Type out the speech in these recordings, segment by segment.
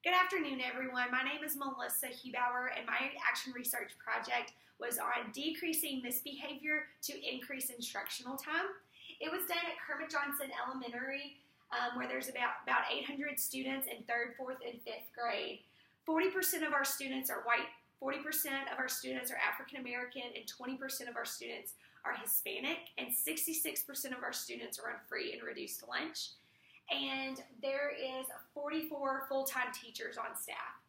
Good afternoon, everyone. My name is Melissa Hubauer, and my action research project was on decreasing misbehavior to increase instructional time. It was done at Kermit Johnson Elementary, where there's about 800 students in 3rd, 4th, and 5th grade. 40% of our students are white, 40% of our students are African American, and 20% of our students are Hispanic, and 66% of our students are on free and reduced lunch. And there is 44 full-time teachers on staff.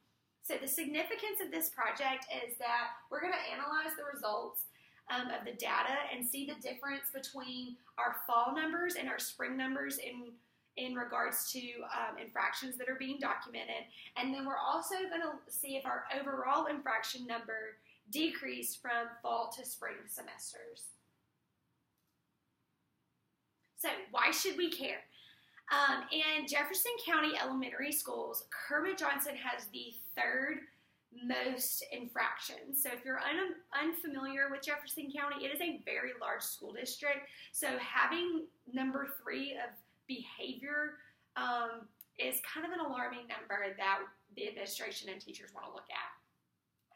So the significance of this project is that we're going to analyze the results of the data and see the difference between our fall numbers and our spring numbers in regards to infractions that are being documented. And then we're also going to see if our overall infraction number decreased from fall to spring semesters. So why should we care? In Jefferson County Elementary Schools, Kermit Johnson has the 3rd most infractions. So if you're unfamiliar with Jefferson County, it is a very large school district. So having number 3 of behavior is kind of an alarming number that the administration and teachers want to look at.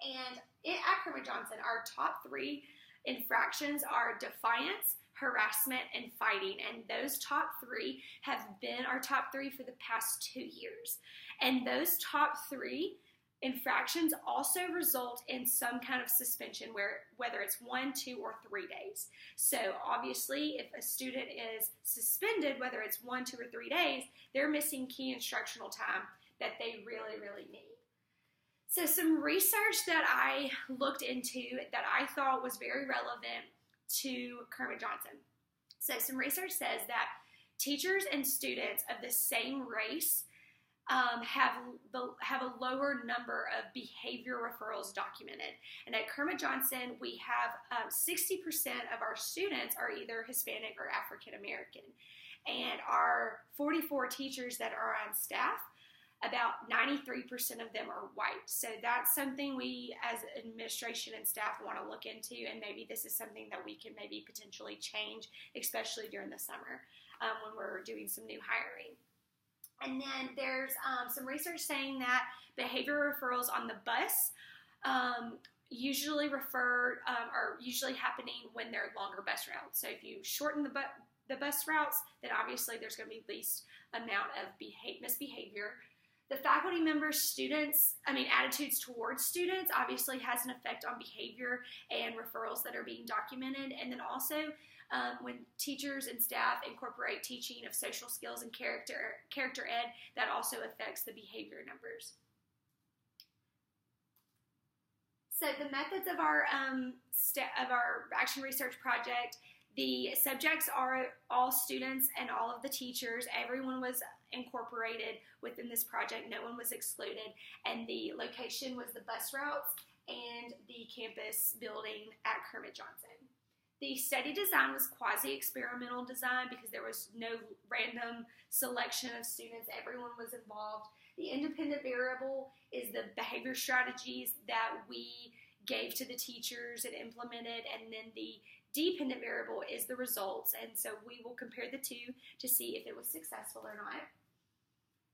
And at Kermit Johnson, our top 3 infractions are defiance, harassment, and fighting, and those top 3 have been our top 3 for the past 2 years. And those top 3 infractions also result in some kind of suspension, whether it's 1, 2, or 3 days. So obviously, if a student is suspended, whether it's 1, 2, or 3 days, they're missing key instructional time that they really, really need. So some research that I looked into that I thought was very relevant to Kermit Johnson. So some research says that teachers and students of the same race have a lower number of behavior referrals documented. And at Kermit Johnson, we have 60% of our students are either Hispanic or African American. And our 44 teachers that are on staff, about 93% of them are white. So that's something we as administration and staff want to look into, and maybe this is something that we can maybe potentially change, especially during the summer when we're doing some new hiring. And then there's some research saying that behavior referrals on the bus usually are usually happening when they're longer bus routes. So if you shorten the bus routes, then obviously there's going to be least amount of misbehavior. The faculty members' attitudes towards students obviously has an effect on behavior and referrals that are being documented. And then also when teachers and staff incorporate teaching of social skills and character ed, that also affects the behavior numbers. So the methods of our action research project, the subjects are all students and all of the teachers. Everyone was incorporated within this project. No one was excluded. And the location was the bus routes and the campus building at Kermit Johnson. The study design was quasi-experimental design because there was no random selection of students. Everyone was involved. The independent variable is the behavior strategies that we gave to the teachers and implemented, and then the dependent variable is the results, and so we will compare the two to see if it was successful or not.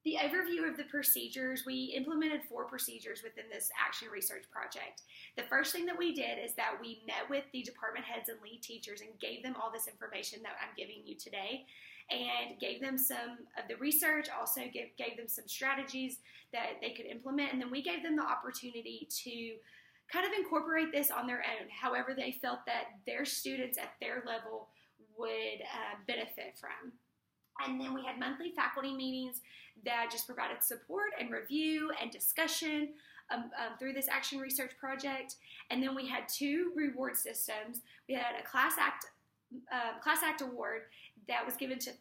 The overview of the procedures, we implemented 4 procedures within this action research project. The first thing that we did is that we met with the department heads and lead teachers and gave them all this information that I'm giving you today, and gave them some of the research, also gave them some strategies that they could implement, and then we gave them the opportunity to kind of incorporate this on their own, however they felt that their students at their level would benefit from. And then we had monthly faculty meetings that just provided support and review and discussion through this action research project. And then we had 2 reward systems. We had a class act award that was given to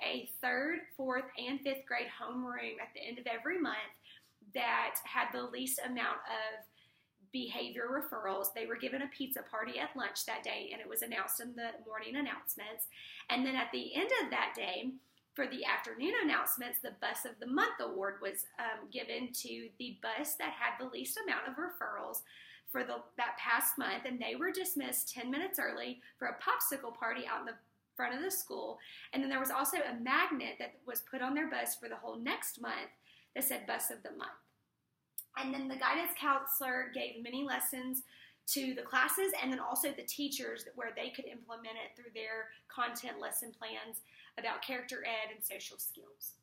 a 3rd, 4th, and 5th grade homeroom at the end of every month that had the least amount of behavior referrals. They were given a pizza party at lunch that day, and it was announced in the morning announcements. And then at the end of that day, for the afternoon announcements, the Bus of the Month award was given to the bus that had the least amount of referrals for that past month, and they were dismissed 10 minutes early for a popsicle party out in the front of the school. And then there was also a magnet that was put on their bus for the whole next month that said Bus of the Month. And then the guidance counselor gave mini lessons to the classes and then also the teachers where they could implement it through their content lesson plans about character ed and social skills.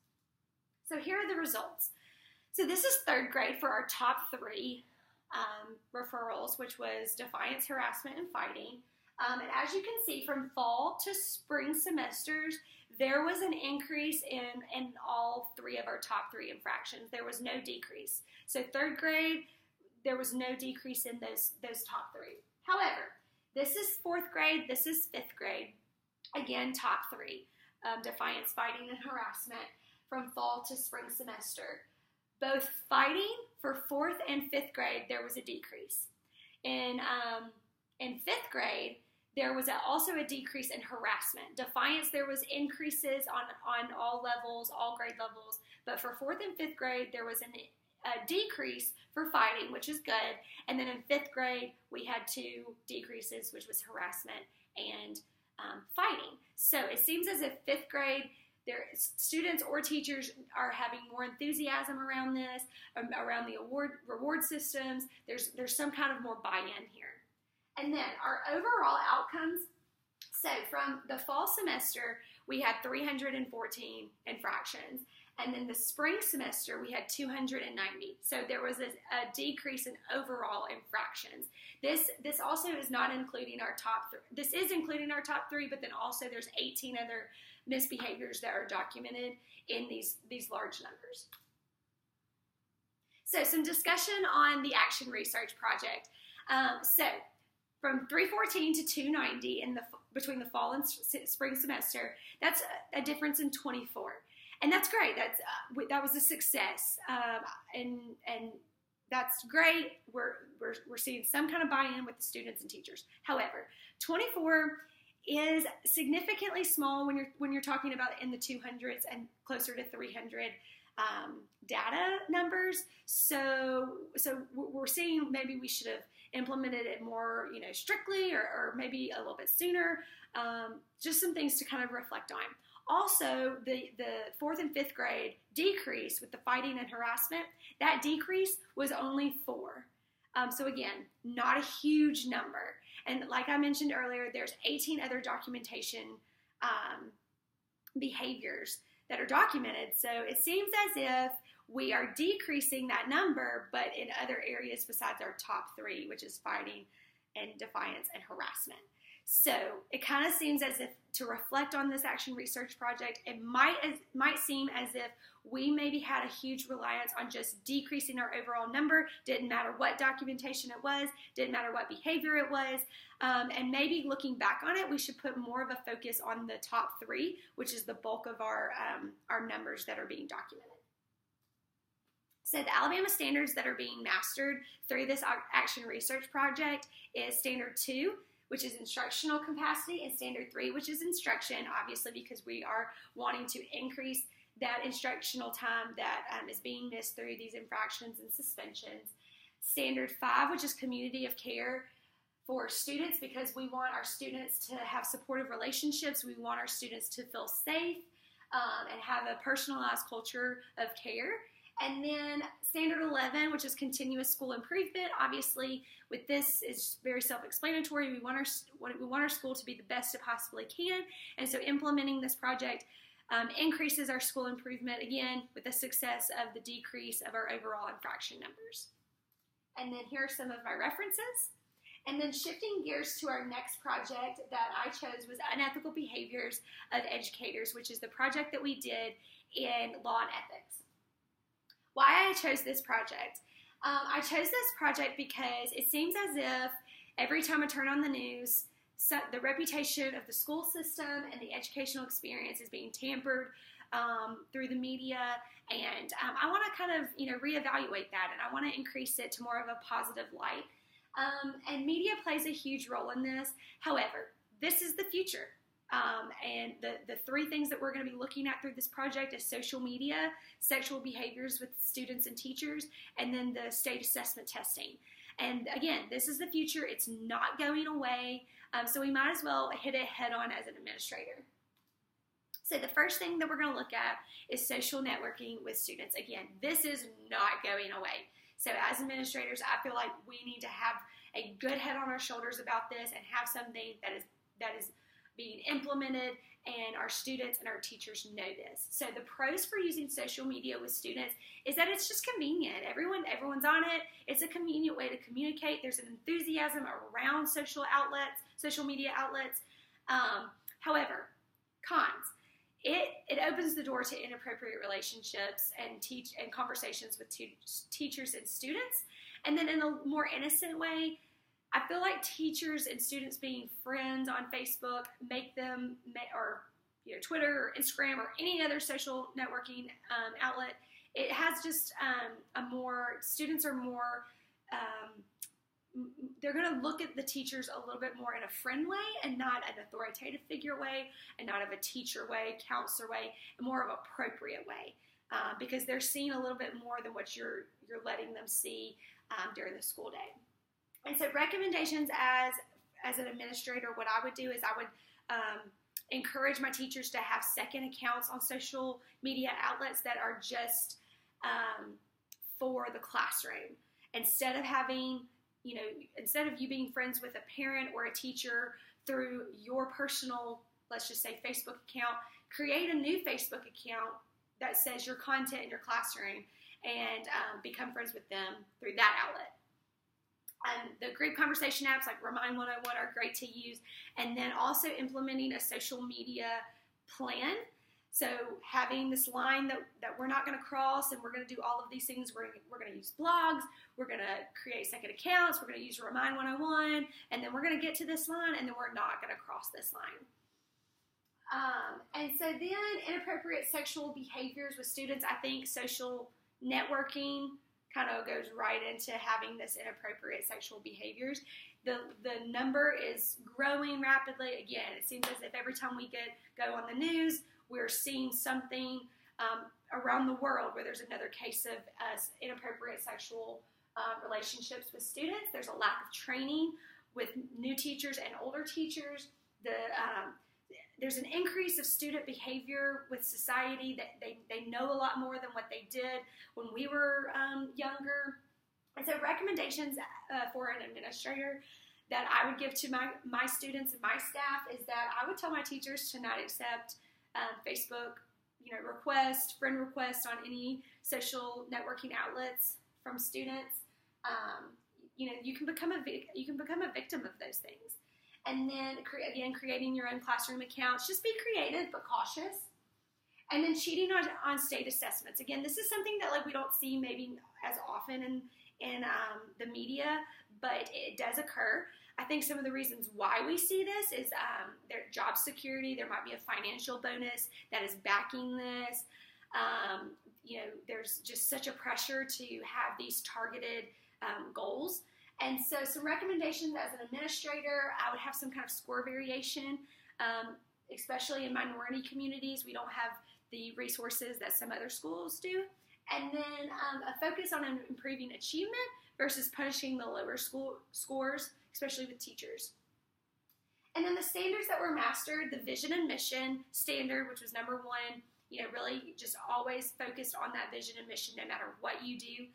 So here are the results. So this is third grade for our top three referrals, which was defiance, harassment, and fighting. And as you can see, from fall to spring semesters, there was an increase in all three of our top three infractions. There was no decrease. So third grade, there was no decrease in those top three. However, this is fourth grade, this is fifth grade. Again, top three, defiance, fighting, and harassment from fall to spring semester. Both fighting for fourth and fifth grade, there was a decrease. In fifth grade, there was also a decrease in harassment. Defiance, there was increases on all levels, all grade levels, but for fourth and fifth grade, there was a decrease for fighting, which is good, and then in fifth grade, we had two decreases, which was harassment and fighting. So it seems as if fifth grade, students or teachers are having more enthusiasm around this, around the reward systems. There's some kind of more buy-in here. And then our overall outcomes, so from the fall semester, we had 314 infractions. And then the spring semester, we had 290. So there was a decrease in overall infractions. This also is not including our top three. This is including our top three, but then also there's 18 other misbehaviors that are documented in these large numbers. So some discussion on the action research project. So from 314 to 290 between the fall and spring semester, that's a difference in 24. And that's great. That was a success, and that's great. We're seeing some kind of buy-in with the students and teachers. However, 24 is significantly small when you're talking about in the 200s and closer to 300 data numbers. So we're seeing maybe we should have implemented it more, strictly or maybe a little bit sooner. Just some things to kind of reflect on. Also, the fourth and fifth grade decrease with the fighting and harassment, that decrease was only 4. So again, not a huge number. And like I mentioned earlier, there's 18 other documentation behaviors that are documented. So it seems as if we are decreasing that number, but in other areas besides our top 3, which is fighting and defiance and harassment. So it kind of seems as if, to reflect on this action research project, it might seem as if we maybe had a huge reliance on just decreasing our overall number. Didn't matter what documentation it was, didn't matter what behavior it was, and maybe looking back on it, we should put more of a focus on the top 3, which is the bulk of our numbers that are being documented. So the Alabama standards that are being mastered through this action research project is Standard 2, which is instructional capacity, and Standard 3, which is instruction, obviously because we are wanting to increase that instructional time that is being missed through these infractions and suspensions. Standard 5, which is community of care for students, because we want our students to have supportive relationships. We want our students to feel safe and have a personalized culture of care. And then Standard 11, which is continuous school improvement. Obviously, with this, is very self-explanatory. We want our school to be the best it possibly can. And so implementing this project increases our school improvement, again, with the success of the decrease of our overall infraction numbers. And then here are some of my references. And then shifting gears to our next project that I chose was Unethical Behaviors of Educators, which is the project that we did in Law and Ethics. Why I chose this project? I chose this project because it seems as if every time I turn on the news, the reputation of the school system and the educational experience is being tampered through the media, and I want to kind of reevaluate that, and I want to increase it to more of a positive light. And media plays a huge role in this. However, this is the future. And the 3 things that we're going to be looking at through this project is social media, sexual behaviors with students and teachers, and then the state assessment testing. And again, this is the future. It's not going away. So we might as well hit it head on as an administrator. So the first thing that we're going to look at is social networking with students. Again, this is not going away. So as administrators, I feel like we need to have a good head on our shoulders about this and have something that is being implemented, and our students and our teachers know this. So the pros for using social media with students is that it's just convenient. Everyone's on it. It's a convenient way to communicate. There's an enthusiasm around social media outlets. However, cons. It opens the door to inappropriate relationships and conversations with teachers and students. And then in a more innocent way, I feel like teachers and students being friends on Facebook or Twitter or Instagram or any other social networking outlet. It has just students are more, they're going to look at the teachers a little bit more in a friend way and not an authoritative figure way and not of a teacher way, counselor way, and more of an appropriate way because they're seeing a little bit more than what you're letting them see during the school day. And so recommendations as an administrator, what I would do is I would encourage my teachers to have second accounts on social media outlets that are just for the classroom. Instead of you being friends with a parent or a teacher through your personal, let's just say, Facebook account, create a new Facebook account that says your content in your classroom and become friends with them through that outlet. The group conversation apps like Remind 101 are great to use. And then also implementing a social media plan. So having this line that we're not going to cross and we're going to do all of these things. We're going to use blogs. We're going to create second accounts. We're going to use Remind 101. And then we're going to get to this line and then we're not going to cross this line. And so then inappropriate sexual behaviors with students. I think social networking kind of goes right into having this inappropriate sexual behaviors. The number is growing rapidly. Again, it seems as if every time we go on the news, we're seeing something around the world where there's another case of inappropriate sexual relationships with students. There's a lack of training with new teachers and older teachers. There's an increase of student behavior with society that they know a lot more than what they did when we were younger. And so recommendations for an administrator that I would give to my students and my staff is that I would tell my teachers to not accept Facebook friend requests on any social networking outlets from students. You can become a victim of those things. And then, again, creating your own classroom accounts. Just be creative but cautious. And then cheating on state assessments. Again, this is something that we don't see maybe as often in the media, but it does occur. I think some of the reasons why we see this is their job security. There might be a financial bonus that is backing this. There's just such a pressure to have these targeted goals. And so some recommendations as an administrator, I would have some kind of score variation, especially in minority communities. We don't have the resources that some other schools do. And then a focus on improving achievement versus punishing the lower scores, especially with teachers. And then the standards that were mastered, the vision and mission standard, which was number one, really just always focused on that vision and mission no matter what you do.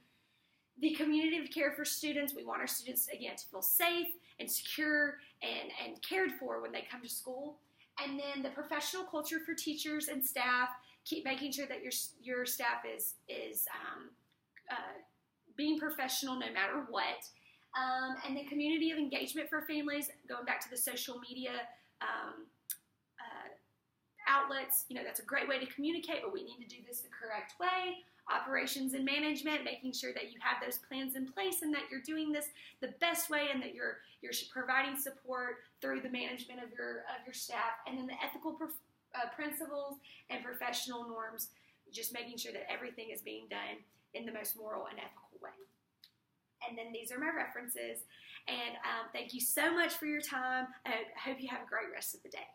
The community of care for students, we want our students, again, to feel safe and secure and cared for when they come to school. And then the professional culture for teachers and staff, keep making sure that your staff is being professional no matter what. And the community of engagement for families, going back to the social media outlets, that's a great way to communicate, but we need to do this the correct way. Operations and management, making sure that you have those plans in place and that you're doing this the best way and that you're providing support through the management of your staff. And then the ethical principles and professional norms, just making sure that everything is being done in the most moral and ethical way. And then these are my references. And thank you so much for your time. I hope you have a great rest of the day.